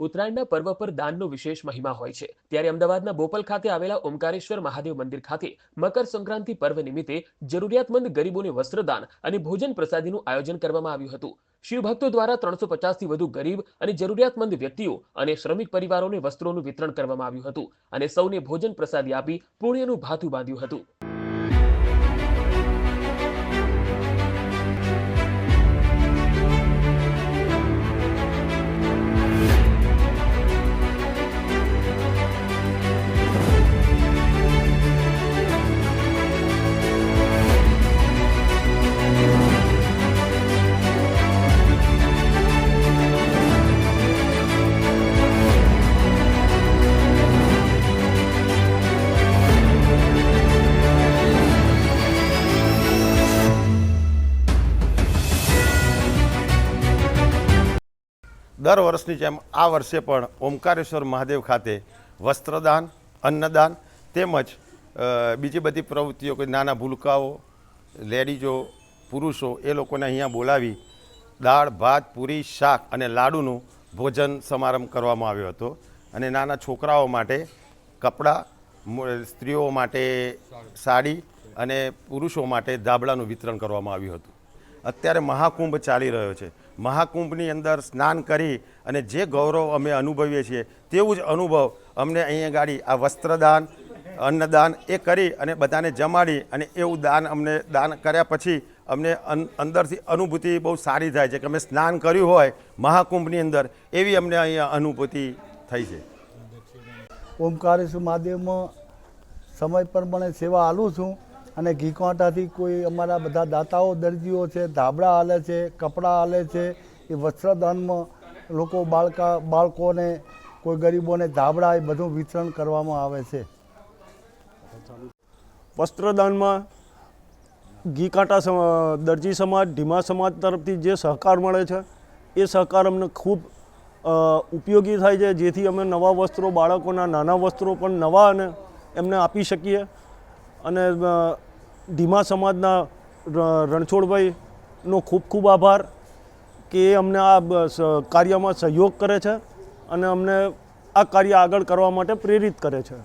ઉત્તરાયણના પર્વ પર દાનનો વિશેષ મહિમા હોય છે। ત્યારે અમદાવાદના બોપલ ખાતે આવેલા ઓમકારેશ્વર મહાદેવ મંદિર ખાતે મકર સંક્રાંતિ પર્વ નિમિત્તે જરૂરિયાતમંદ ગરીબોને વસ્ત્રદાન અને ભોજન પ્રસાદીનું આયોજન કરવામાં આવ્યું હતું। શિવભક્તો દ્વારા 350થી વધુ ગરીબ અને જરૂરિયાતમંદ વ્યક્તિઓ અને શ્રમિક પરિવારોને વસ્ત્રોનું વિતરણ કરવામાં આવ્યું હતું અને સૌને ભોજન પ્રસાદી આપી પુણ્યનું ભાથું બાંધ્યું હતું। દર વર્ષની જેમ આ વર્ષે પણ ઓમકારેશ્વર મહાદેવ ખાતે વસ્ત્રદાન, અન્નદાન તેમજ બીજી બધી પ્રવૃત્તિઓ, કોઈ નાના ભૂલકાઓ, લેડીઝો, પુરુષો એ લોકોને અહીંયા બોલાવી દાળ, ભાત, પૂરી, શાક અને લાડુનું ભોજન સમારંભ કરવામાં આવ્યો હતો અને નાના છોકરાઓ માટે કપડાં, સ્ત્રીઓ માટે સાડી અને પુરુષો માટે ધાબળાનું વિતરણ કરવામાં આવ્યું હતું। અત્યારે મહાકુંભ ચાલી રહ્યો છે। મહાકુંભની અંદર સ્નાન કરી અને જે ગૌરવ અમે અનુભવીએ છીએ તેવું જ અનુભવ અમને અહીંયા ગાડી આ વસ્ત્રદાન, અન્નદાન એ કરી અને બધાને જમાડી અને એવું અમને દાન કર્યા પછી અમને અંદરથી અનુભૂતિ બહુ સારી થાય છે કે અમે સ્નાન કર્યું હોય મહાકુંભની અંદર એવી અમને અહીંયા અનુભૂતિ થઈ છે। ઓમકારેશ્વર મહાદેવમાં સમય પ્રમાણે સેવા આલું છું અને ઘી કાંટાથી કોઈ અમારા બધા દાતાઓ દરજીઓ છે, ધાબળા હાલે છે, કપડાં હાલે છે। એ વસ્ત્રદાનમાં લોકો બાળકોને, કોઈ ગરીબોને ધાબળા એ બધું વિતરણ કરવામાં આવે છે। વસ્ત્રદાનમાં ઘી કાંટા દરજી સમાજ, ઢીમા સમાજ તરફથી જે સહકાર મળે છે એ સહકાર અમને ખૂબ ઉપયોગી થાય છે, જેથી અમે નવા વસ્ત્રો, બાળકોના નાના વસ્ત્રો પણ નવા અને એમને આપી શકીએ। અને ધીમા સમાજના રણછોડભાઈનો ખૂબ ખૂબ આભાર કે એ અમને આ કાર્યમાં સહયોગ કરે છે અને અમને આ કાર્ય આગળ કરવા માટે પ્રેરિત કરે છે।